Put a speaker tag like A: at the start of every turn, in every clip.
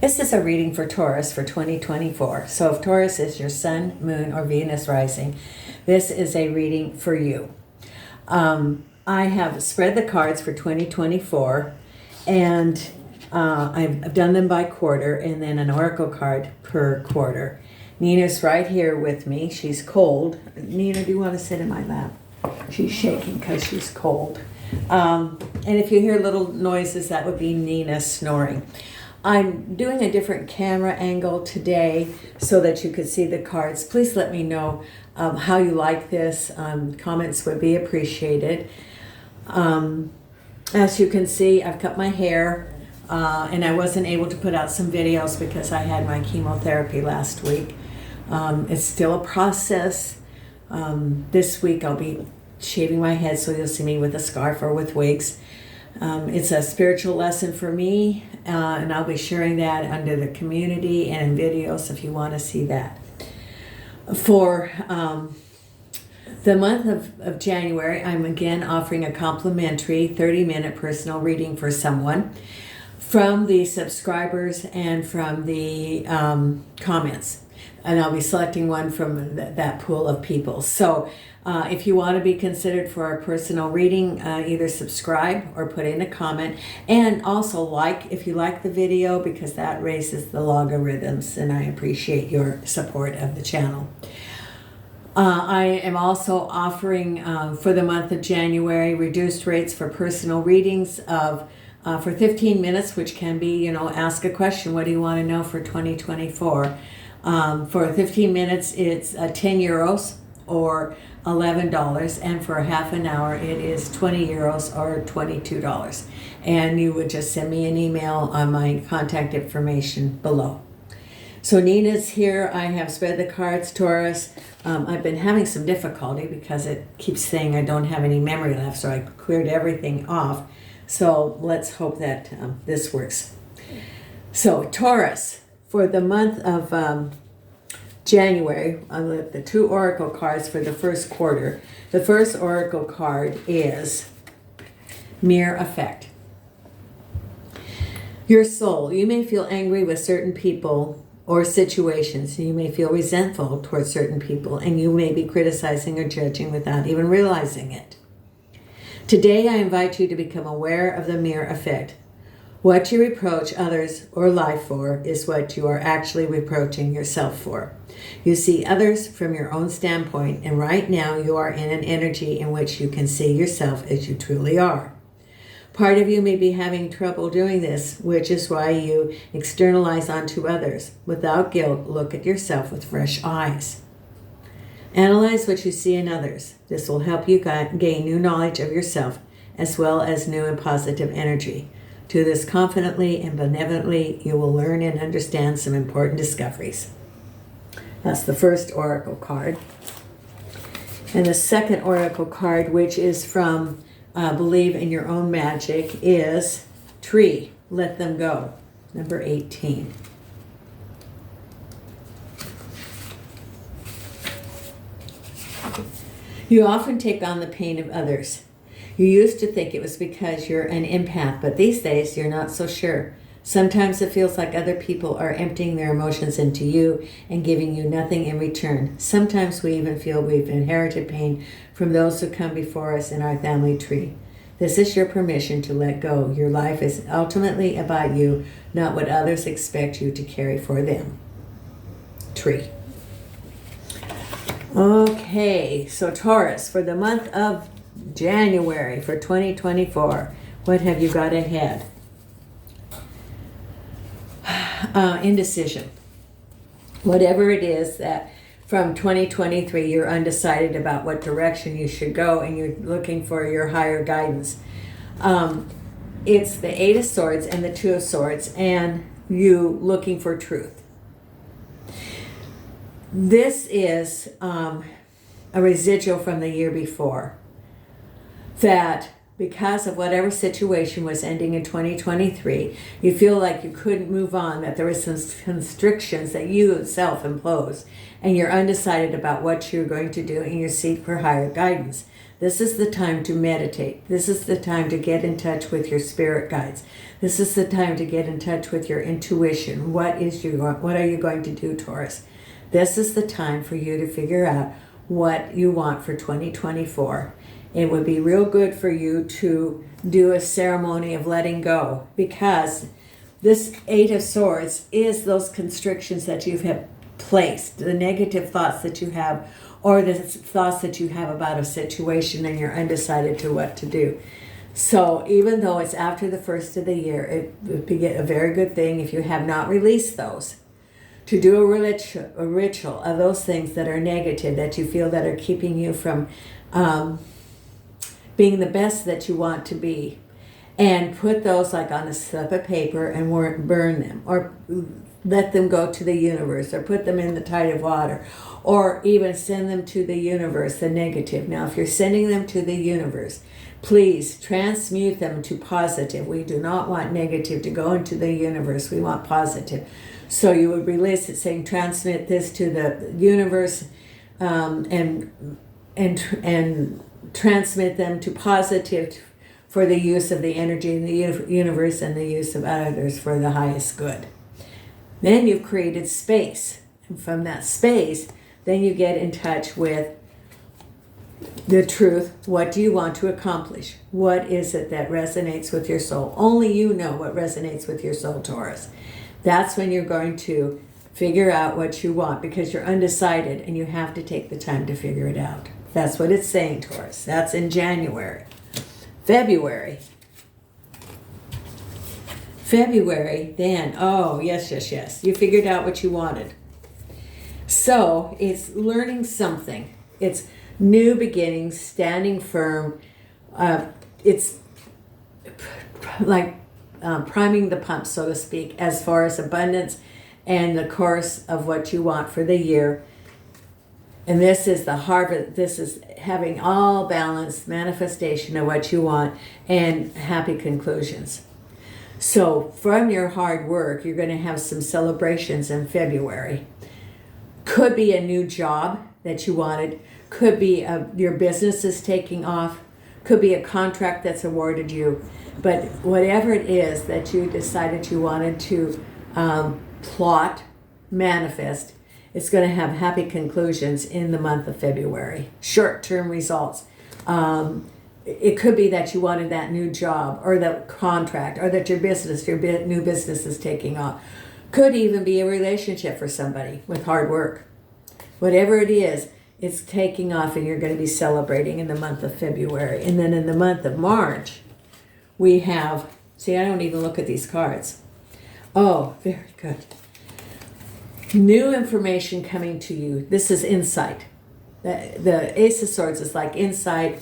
A: This is a reading for Taurus for 2024. So if Taurus is your sun, moon, or Venus rising, this is a reading for you. I have spread the cards for 2024, and I've done them by quarter, and then an oracle card per quarter. Nina's right here with me. She's cold. Nina, do you want to sit in my lap? She's shaking because she's cold. And if you hear little noises, that would be Nina snoring. I'm doing a different camera angle today so that you could see the cards. Please let me know how you like this. Comments would be appreciated. As you can see, I've cut my hair, and I wasn't able to put out some videos because I had my chemotherapy last week. It's still a process. This week I'll be shaving my head, so you'll see me with a scarf or with wigs. It's a spiritual lesson for me, and I'll be sharing that under the community and in videos if you want to see that. For the month of January, I'm again offering a complimentary 30-minute personal reading for someone from the subscribers and from the comments. And I'll be selecting one from that pool of people. So if you want to be considered for a personal reading, either subscribe or put in a comment. And also like if you like the video, because that raises the logarithms, and I appreciate your support of the channel. I am also offering for the month of January reduced rates for personal readings of for 15 minutes, which can be, ask a question. What do you want to know for 2024? For 15 minutes, it's 10 euros or $11, and for half an hour, it is 20 euros or $22. And you would just send me an email on my contact information below. So Nina's here. I have spread the cards, Taurus. I've been having some difficulty because it keeps saying I don't have any memory left, so I cleared everything off. So let's hope that this works. So Taurus, for the month of January, on the two oracle cards for the first quarter. The first oracle card is Mirror Effect. Your soul, you may feel angry with certain people or situations. You may feel resentful towards certain people, and you may be criticizing or judging without even realizing it. Today, I invite you to become aware of the mirror effect. What you reproach others or life for is what you are actually reproaching yourself for. You see others from your own standpoint, and right now you are in an energy in which you can see yourself as you truly are. Part of you may be having trouble doing this, which is why you externalize onto others. Without guilt, look at yourself with fresh eyes. Analyze what you see in others. This will help you gain new knowledge of yourself, as well as new and positive energy. Do this confidently and benevolently, you will learn and understand some important discoveries. That's the first oracle card. And the second oracle card, which is from Believe in Your Own Magic, is Tree, Let Them Go, number 18. You often take on the pain of others. You used to think it was because you're an empath, but these days you're not so sure. Sometimes it feels like other people are emptying their emotions into you and giving you nothing in return. Sometimes we even feel we've inherited pain from those who come before us in our family tree. This is your permission to let go. Your life is ultimately about you, not what others expect you to carry for them. Tree. Okay, so Taurus, for the month of January for 2024, what have you got ahead? Indecision. Whatever it is that from 2023 you're undecided about what direction you should go and you're looking for your higher guidance. It's the Eight of Swords and the Two of Swords, and you looking for truth. This is a residual from the year before. That because of whatever situation was ending in 2023, you feel like you couldn't move on, that there were some constrictions that you self-imposed, and you're undecided about what you're going to do, and you seek for higher guidance. This is the time to meditate. This is the time to get in touch with your spirit guides. This is the time to get in touch with your intuition. What are you going to do, Taurus? This is the time for you to figure out what you want for 2024. It would be real good for you to do a ceremony of letting go, because this Eight of Swords is those constrictions that you have placed, the negative thoughts that you have, or the thoughts that you have about a situation and you're undecided to what to do. So even though it's after the first of the year, it would be a very good thing if you have not released those, to do a ritual of those things that are negative, that you feel that are keeping you from being the best that you want to be. And put those like on a slip of paper and burn them, or let them go to the universe, or put them in the tide of water, or even send them to the universe, the negative. Now, if you're sending them to the universe, please transmute them to positive. We do not want negative to go into the universe. We want positive. So you would release it saying, transmit this to the universe, and transmit them to positive for the use of the energy in the universe and the use of others for the highest good. Then you've created space. And from that space, then you get in touch with the truth. What do you want to accomplish? What is it that resonates with your soul? Only you know what resonates with your soul, Taurus. That's when you're going to figure out what you want, because you're undecided and you have to take the time to figure it out. That's what it's saying, Taurus. That's in January. February, then, oh, yes. You figured out what you wanted. So it's learning something. It's new beginnings, standing firm. It's like priming the pump, so to speak, as far as abundance and the course of what you want for the year. And this is the harvest. This is having all balanced manifestation of what you want and happy conclusions. So from your hard work, you're going to have some celebrations in February. Could be a new job that you wanted. Could be your business is taking off. Could be a contract that's awarded you. But whatever it is that you decided you wanted to plot, manifest, it's going to have happy conclusions in the month of February. Short-term results. It could be that you wanted that new job or that contract, or that your new business is taking off. Could even be a relationship for somebody with hard work. Whatever it is, it's taking off, and you're going to be celebrating in the month of February. And then in the month of March, we have, see, I don't even look at these cards. Oh, very good. New information coming to you. This is insight. The Ace of Swords is like insight.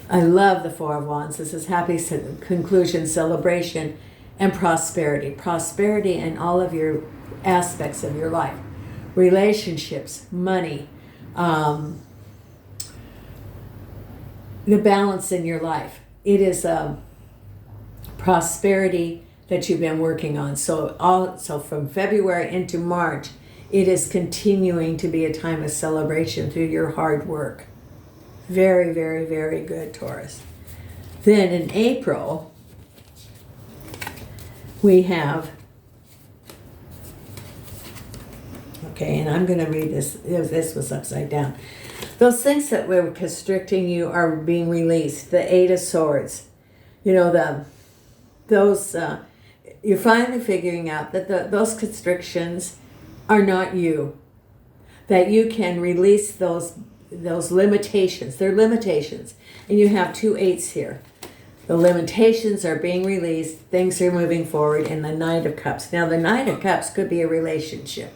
A: I love the Four of Wands. This is happy conclusion, celebration, and prosperity. Prosperity in all of your aspects of your life. Relationships, money, the balance in your life. It is prosperity that you've been working on. So from February into March, it is continuing to be a time of celebration through your hard work. Very, very, very good, Taurus. Then in April, we have, okay, and I'm going to read this. This was upside down. Those things that were constricting you are being released. The Eight of Swords. You know, you're finally figuring out that those constrictions are not you. That you can release those limitations. They're limitations. And you have two eights here. The limitations are being released. Things are moving forward in the Knight of Cups. Now, the Knight of Cups could be a relationship.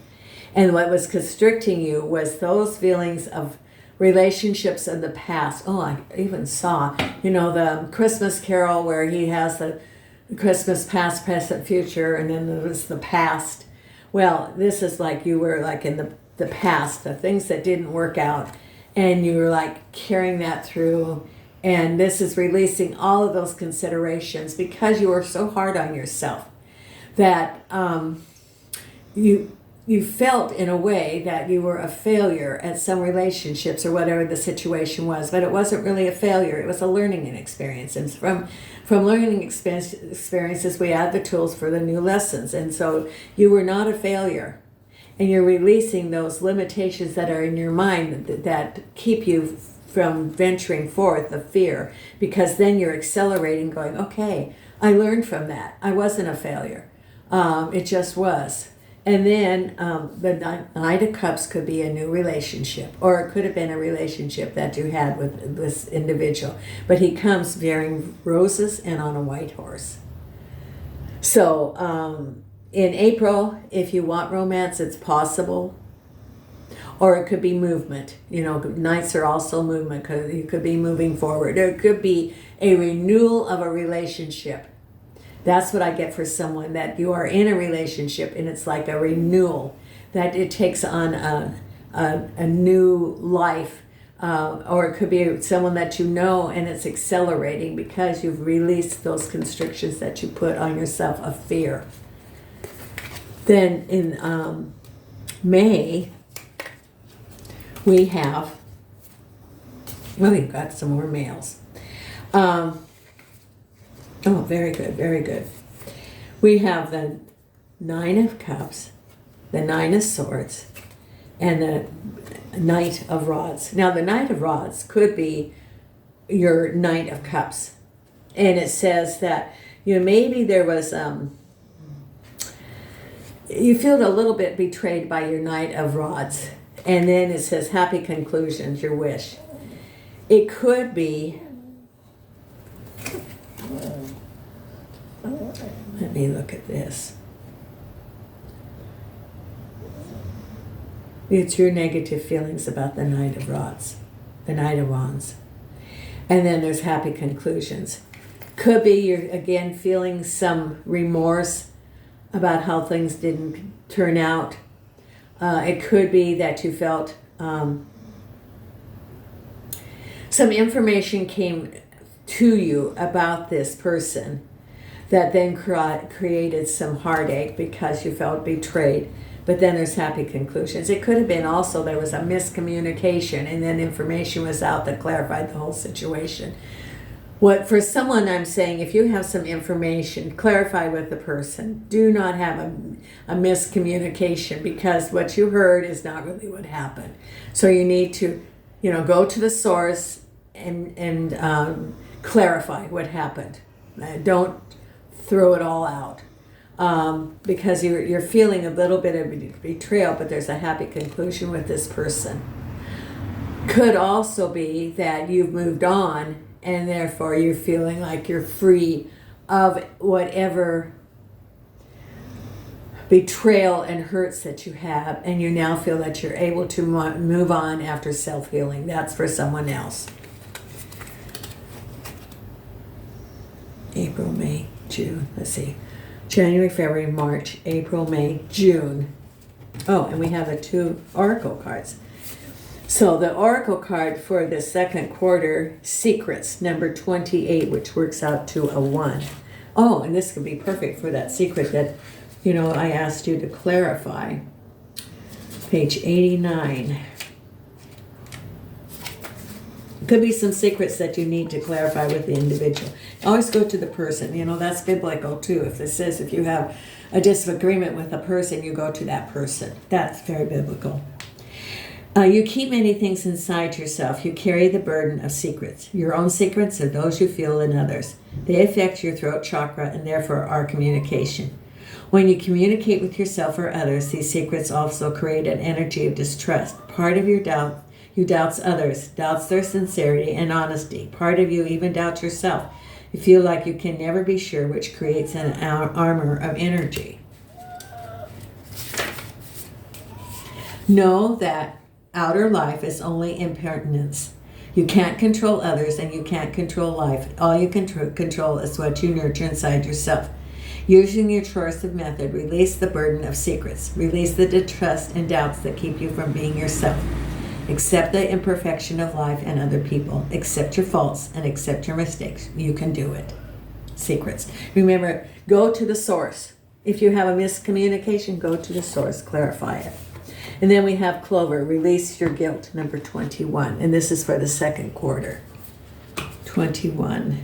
A: And what was constricting you was those feelings of relationships in the past. Oh, I even saw, the Christmas Carol where he has the Christmas past, present, future, and then there was the past. Well, this is like you were like in the past, the things that didn't work out, and you were like carrying that through. And this is releasing all of those considerations because you were so hard on yourself that you you felt in a way that you were a failure at some relationships or whatever the situation was, but it wasn't really a failure. It was a learning experience. And from learning experiences, we add the tools for the new lessons. And so you were not a failure. And you're releasing those limitations that are in your mind that keep you from venturing forth, the fear, because then you're accelerating, going, okay, I learned from that. I wasn't a failure. It just was. And then the Knight of Cups could be a new relationship, or it could have been a relationship that you had with this individual. But he comes bearing roses and on a white horse. So in April, if you want romance, it's possible. Or it could be movement. You know, Knights are also movement, because you could be moving forward. Or it could be a renewal of a relationship. That's what I get for someone, that you are in a relationship and it's like a renewal, that it takes on a new life. Or it could be someone that you know and it's accelerating because you've released those constrictions that you put on yourself of fear. Then in May, we've got some more males. Oh, very good, very good. We have the Nine of Cups, the Nine of Swords, and the Knight of Rods. Now, the Knight of Rods could be your Knight of Cups. And it says that, you know, maybe there was, you feel a little bit betrayed by your Knight of Rods. And then it says, happy conclusions, your wish. It could be, let me look at this. It's your negative feelings about the Knight of Rods, the Knight of Wands. And then there's happy conclusions. Could be you're, again, feeling some remorse about how things didn't turn out. It could be that you felt some information came to you about this person that then created some heartache because you felt betrayed. But then there's happy conclusions. It could have been also there was a miscommunication and then information was out that clarified the whole situation. What for someone I'm saying, if you have some information, clarify with the person. Do not have a miscommunication, because what you heard is not really what happened. So you need to, you know, go to the source and clarify what happened. Don't throw it all out, because you're feeling a little bit of betrayal, but there's a happy conclusion with this person. Could also be that you've moved on and therefore you're feeling like you're free of whatever betrayal and hurts that you have, and you now feel that you're able to move on after self-healing. That's for someone else. April, May, June. Let's see. January, February, March, April, May, June. Oh, and we have the 2 oracle cards. So the oracle card for the second quarter, Secrets, number 28, which works out to a 1. Oh, and this could be perfect for that secret that, you know, I asked you to clarify. Page 89. Could be some secrets that you need to clarify with the individual. Always go to the person. You know, that's biblical too. If it says if you have a disagreement with a person, you go to that person. That's very biblical. You keep many things inside yourself. You carry the burden of secrets. Your own secrets are those you feel in others. They affect your throat chakra and therefore our communication. When you communicate with yourself or others, these secrets also create an energy of distrust. Part of your doubt, you doubts others, doubts their sincerity and honesty. Part of you even doubts yourself. You feel like you can never be sure, which creates an armor of energy. Know that outer life is only impermanence. You can't control others and you can't control life. All you can control is what you nurture inside yourself. Using your choice of method, release the burden of secrets. Release the distrust and doubts that keep you from being yourself. Accept the imperfection of life and other people. Accept your faults and accept your mistakes. You can do it. Secrets. Remember, go to the source. If you have a miscommunication, go to the source, clarify it. And then we have Clover, release your guilt, number 21. And this is for the second quarter. 21.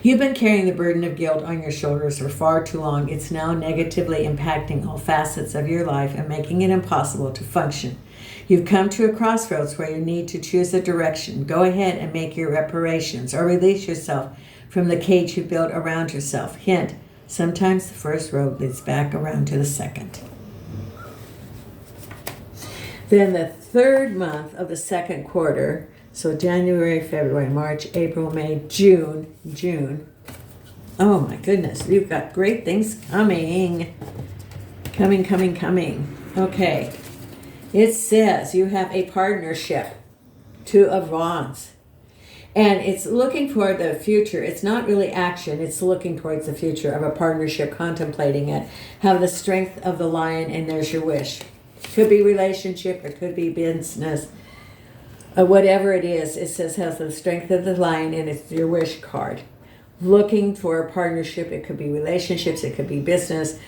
A: You've been carrying the burden of guilt on your shoulders for far too long. It's now negatively impacting all facets of your life and making it impossible to function. You've come to a crossroads where you need to choose a direction. Go ahead and make your reparations or release yourself from the cage you built around yourself. Hint, sometimes the first road leads back around to the second. Then the third month of the second quarter, so January, February, March, April, May, June. Oh my goodness, you've got great things coming. Coming. Okay. It says you have a partnership, 2 of Wands. And it's looking for the future. It's not really action. It's looking towards the future of a partnership, contemplating it. Have the strength of the lion, and there's your wish. Could be relationship, it could be business. Whatever it is, it says has the strength of the lion, and it's your wish card. Looking for a partnership. It could be relationships. It could be business.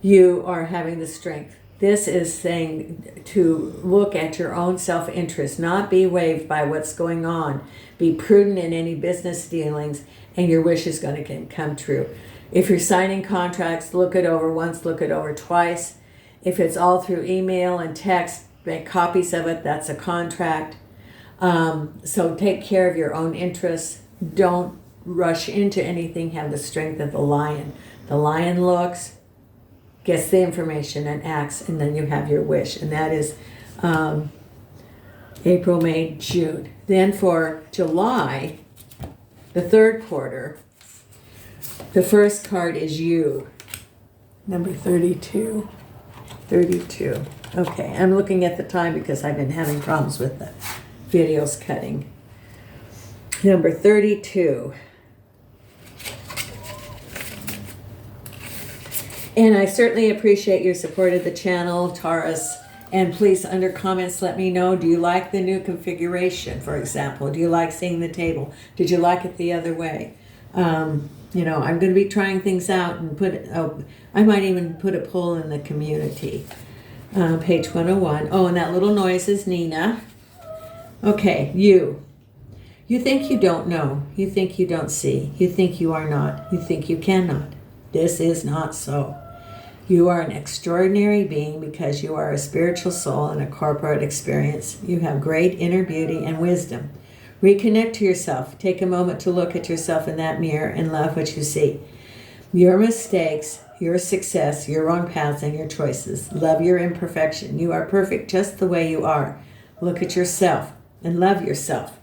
A: You are having the strength. This is saying to look at your own self-interest, not be waved by what's going on. Be prudent in any business dealings, and your wish is going to come true. If you're signing contracts, look it over once, look it over twice. If it's all through email and text, make copies of it. That's a contract. So take care of your own interests. Don't rush into anything. Have the strength of the lion. The lion looks, gets the information and acts, and then you have your wish. And that is April, May, June. Then for July, the third quarter, the first card is you, number 32. 32. Okay, I'm looking at the time because I've been having problems with the videos cutting. Number 32. And I certainly appreciate your support of the channel, Taurus. And please, under comments, let me know, do you like the new configuration, for example? Do you like seeing the table? Did you like it the other way? You know, I'm going to be trying things out and I might even put a poll in the community. Page 101. Oh, and that little noise is Nina. Okay, you. You think you don't know. You think you don't see. You think you are not. You think you cannot. This is not so. You are an extraordinary being because you are a spiritual soul in a corporate experience. You have great inner beauty and wisdom. Reconnect to yourself. Take a moment to look at yourself in that mirror and love what you see. Your mistakes, your success, your wrong paths, and your choices. Love your imperfection. You are perfect just the way you are. Look at yourself and love yourself.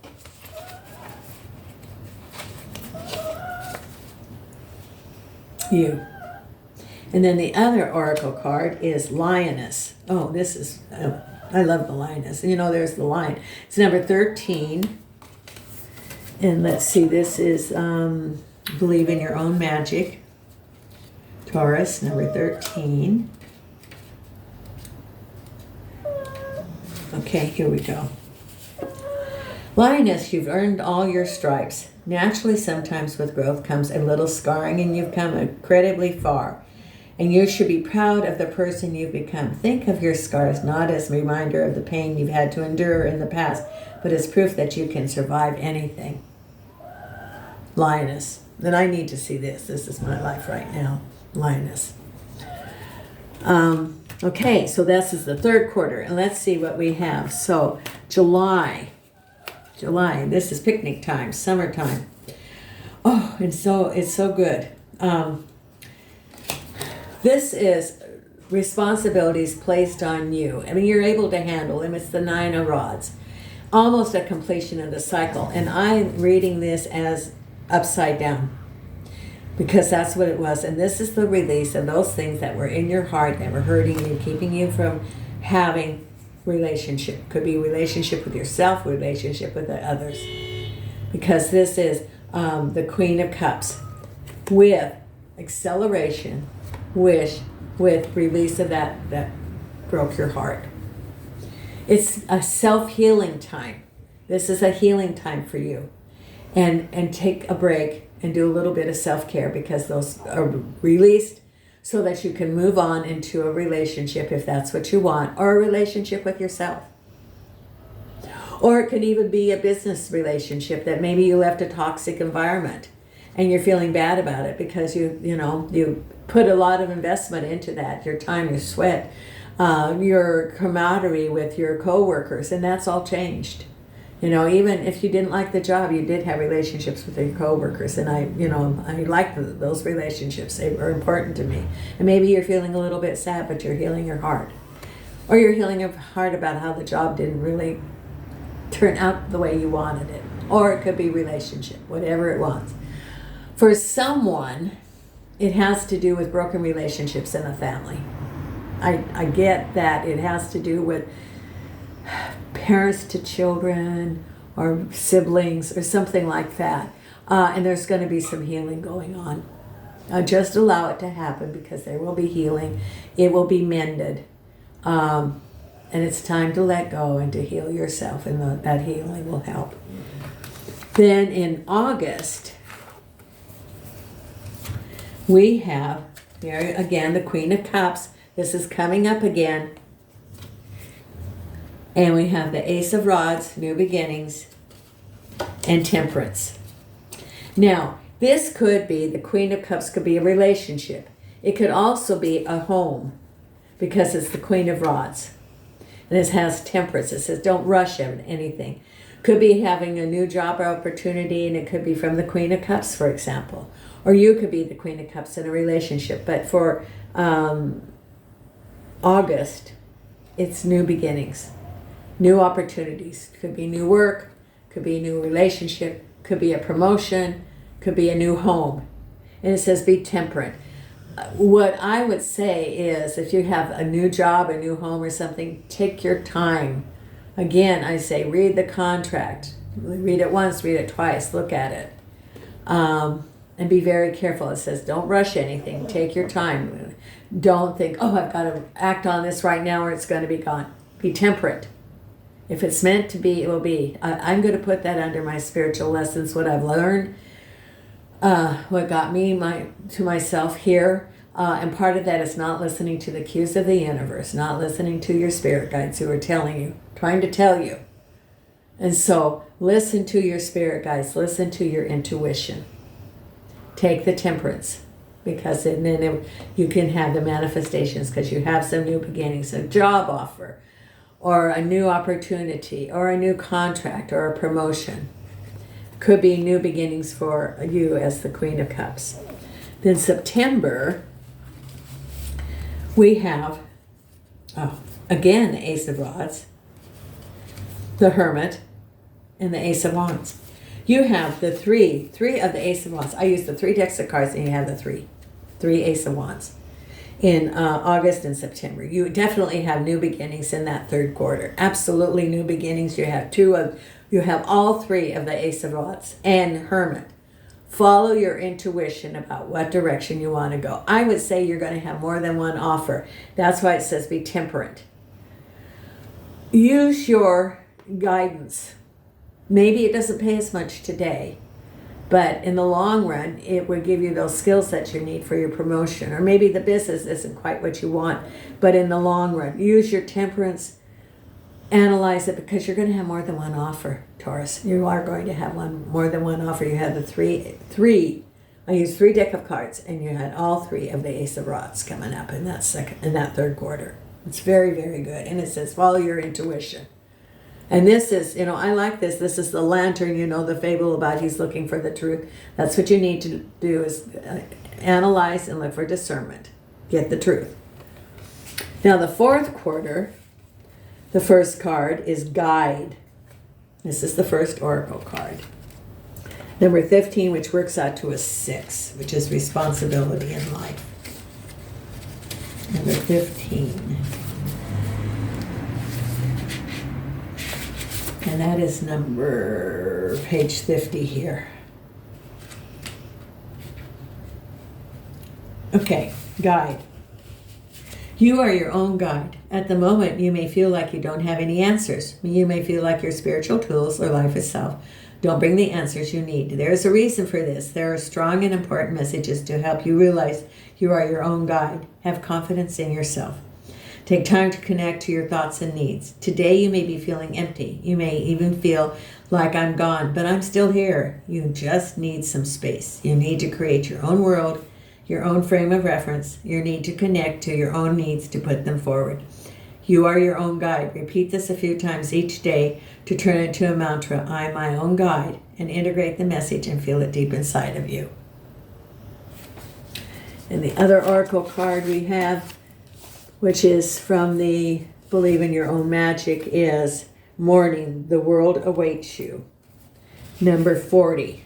A: You. And then the other oracle card is Lioness. Oh, this is, I love the Lioness. You know, there's the lion. It's number 13. And let's see, this is Believe in Your Own Magic. Taurus, number 13. Okay, here we go. Lioness, you've earned all your stripes. Naturally, sometimes with growth comes a little scarring, and you've come incredibly far. And you should be proud of the person you've become. Think of your scars not as a reminder of the pain you've had to endure in the past, but as proof that you can survive anything. Lioness. Then I need to see this. This is my life right now. Lioness. Okay, so this is the third quarter. And let's see what we have. So, July. This is picnic time, summertime. Oh, and so it's so good. This is responsibilities placed on you. I mean, you're able to handle them. It's the 9 of Rods. Almost a completion of the cycle. And I'm reading this as upside down, because that's what it was. And this is the release of those things that were in your heart that were hurting you, keeping you from having relationship. Could be relationship with yourself, relationship with the others. Because this is the Queen of Cups with acceleration, wish, with release of that broke your heart. It's a self-healing time. This is a healing time for you. and take a break and do a little bit of self-care, because those are released so that you can move on into a relationship if that's what you want, or a relationship with yourself. Or it could even be a business relationship that maybe you left a toxic environment and you're feeling bad about it because you put a lot of investment into that, your time, your sweat, your camaraderie with your coworkers, and that's all changed. Even if you didn't like the job, you did have relationships with your coworkers, and I liked those relationships. They were important to me. And maybe you're feeling a little bit sad, but you're healing your heart. Or you're healing your heart about how the job didn't really turn out the way you wanted it. Or it could be relationship, whatever it was. For someone, it has to do with broken relationships in a family. I get that it has to do with parents to children or siblings or something like that. And there's going to be some healing going on. Just allow it to happen, because there will be healing. It will be mended. And it's time to let go and to heal yourself, and that healing will help. Then in August, we have, here again, the Queen of Cups. This is coming up again. And we have the Ace of Rods, New Beginnings, and Temperance. Now, this could be, the Queen of Cups could be a relationship. It could also be a home, because it's the Queen of Rods. And it has Temperance. It says don't rush anything. Could be having a new job opportunity, and it could be from the Queen of Cups, for example. Or you could be the Queen of Cups in a relationship. But for August, it's new beginnings. New opportunities. Could be new work, could be a new relationship, could be a promotion, could be a new home. And it says be temperate. What I would say is, if you have a new job, a new home or something, take your time. Again, I say read the contract. Read it once, read it twice, look at it. And be very careful. It says don't rush anything. Take your time. Don't think, oh, I've got to act on this right now or it's going to be gone. Be temperate. If it's meant to be, it will be. I'm going to put that under my spiritual lessons, what I've learned, what got me to myself here. And part of that is not listening to the cues of the universe, not listening to your spirit guides who are telling you, trying to tell you. And so listen to your spirit guides, listen to your intuition. Take the temperance, because then you can have the manifestations, because you have some new beginnings, a job offer, or a new opportunity, or a new contract, or a promotion. Could be new beginnings for you as the Queen of Cups. Then September, we have, again, the Ace of Rods, the Hermit, and the Ace of Wands. You have the three of the Ace of Wands. I use the 3 decks of cards, and you have the three Ace of Wands. In August and September, you definitely have new beginnings in that third quarter. Absolutely new beginnings. You have all 3 of the Ace of Rods and Hermit. Follow your intuition about what direction you want to go. I would say you're going to have more than one offer. That's why it says be temperate. Use your guidance. Maybe it doesn't pay as much today, but in the long run, it will give you those skills that you need for your promotion. Or maybe the business isn't quite what you want, but in the long run, use your temperance, analyze it, because you're going to have more than one offer, Taurus. You are going to have more than one offer. You have the three. I used 3 deck of cards, and you had all 3 of the Ace of Rods coming up in that third quarter. It's very, very good. And it says follow your intuition. And this is, I like this. This is the lantern, the fable about he's looking for the truth. That's what you need to do, is analyze and look for discernment. Get the truth. Now, the fourth quarter, the first card is Guide. This is the first oracle card. Number 15, which works out to a 6, which is responsibility in life. Number 15. And that is page 50 here. Okay, guide. You are your own guide. At the moment, you may feel like you don't have any answers. You may feel like your spiritual tools or life itself Don't bring the answers you need. There's a reason for this. There are strong and important messages to help you realize you are your own guide. Have confidence in yourself. Take time to connect to your thoughts and needs. Today you may be feeling empty. You may even feel like I'm gone, but I'm still here. You just need some space. You need to create your own world, your own frame of reference. You need to connect to your own needs to put them forward. You are your own guide. Repeat this a few times each day to turn it into a mantra. I am my own guide, and integrate the message and feel it deep inside of you. And the other oracle card we have, which is from the Believe in Your Own Magic, is Morning, the World Awaits You. Number 40.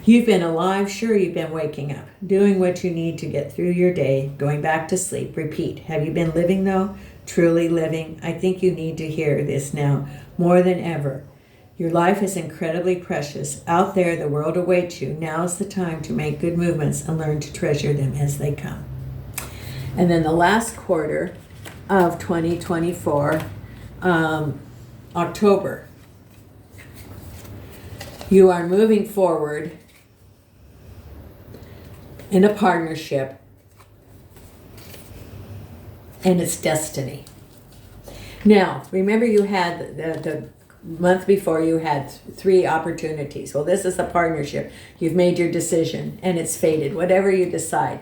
A: You've been alive, sure, you've been waking up, doing what you need to get through your day, going back to sleep. Repeat. Have you been living though? Truly living? I think you need to hear this now more than ever. Your life is incredibly precious. Out there, the world awaits you. Now is the time to make good movements and learn to treasure them as they come. And then the last quarter of 2024, October. You are moving forward in a partnership, and it's destiny. Now, remember you had the month before you had 3 opportunities. Well, this is a partnership. You've made your decision, and it's fated, whatever you decide.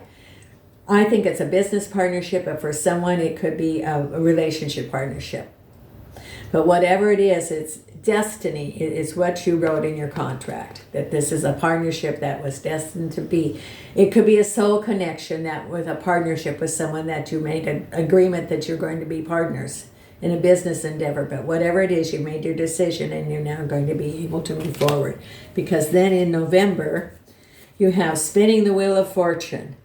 A: I think it's a business partnership, but for someone it could be a relationship partnership. But whatever it is, it's destiny. It is what you wrote in your contract, that this is a partnership that was destined to be. It could be a soul connection, that with a partnership with someone that you made an agreement that you're going to be partners in a business endeavor. But whatever it is, you made your decision and you're now going to be able to move forward. Because then in November, you have spinning the wheel of fortune.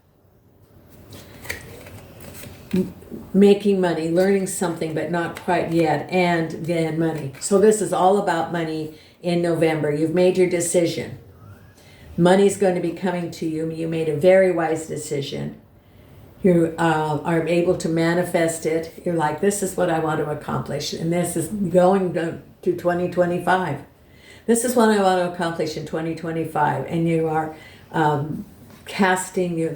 A: Making money, learning something but not quite yet, and then money. So this is all about money in November. You've made your decision. Money's going to be coming to you. You made a very wise decision. You are able to manifest it. You're like, this is what I want to accomplish, and this is going to 2025. This is what I want to accomplish in 2025, and you are casting, your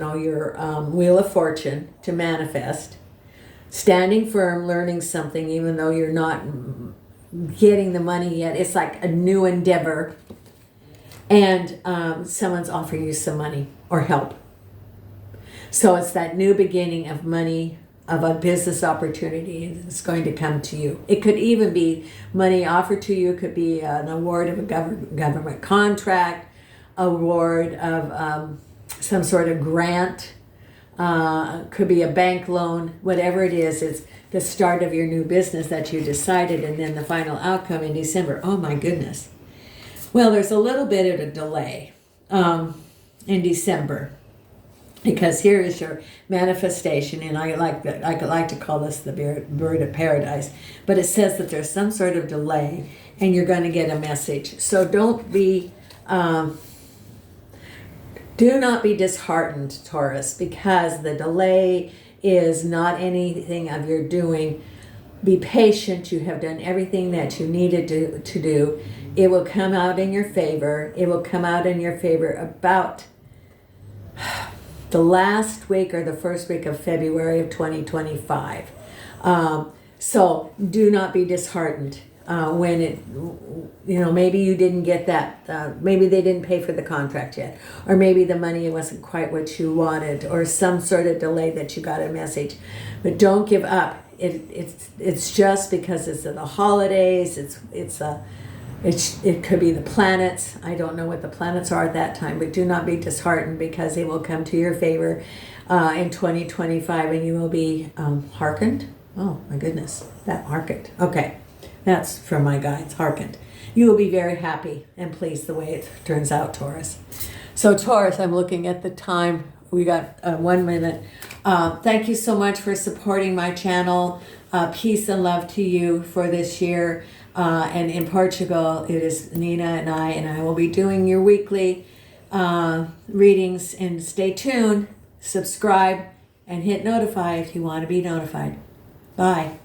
A: wheel of fortune to manifest, standing firm, learning something, even though you're not getting the money yet. It's like a new endeavor, and someone's offering you some money or help. So it's that new beginning of money, of a business opportunity that's going to come to you. It could even be money offered to you. It could be an award of a government contract, award of some sort of grant, could be a bank loan, whatever it is. It's the start of your new business that you decided, and then the final outcome in December. Oh my goodness. Well, there's a little bit of a delay in December, because here is your manifestation, and I like to call this the bird of paradise, but it says that there's some sort of delay and you're going to get a message. So do not be disheartened, Taurus, because the delay is not anything of your doing. Be patient. You have done everything that you needed to do. It will come out in your favor. It will come out in your favor about the last week or the first week of February of 2025. So do not be disheartened when it, maybe you didn't get that, maybe they didn't pay for the contract yet, or maybe the money wasn't quite what you wanted, or some sort of delay that you got a message. But don't give up. It's just because it's the holidays. It could be the planets. I don't know what the planets are at that time, but do not be disheartened, because it will come to your favor in 2025, and you will be hearkened. Oh my goodness, that hearkened. Okay, that's from my guides, hearkened. You will be very happy and pleased the way it turns out, Taurus. So Taurus, I'm looking at the time. We got 1 minute. Thank you so much for supporting my channel. Peace and love to you for this year. And in Portugal, it is Nina and I will be doing your weekly readings. And stay tuned, subscribe, and hit notify if you want to be notified. Bye.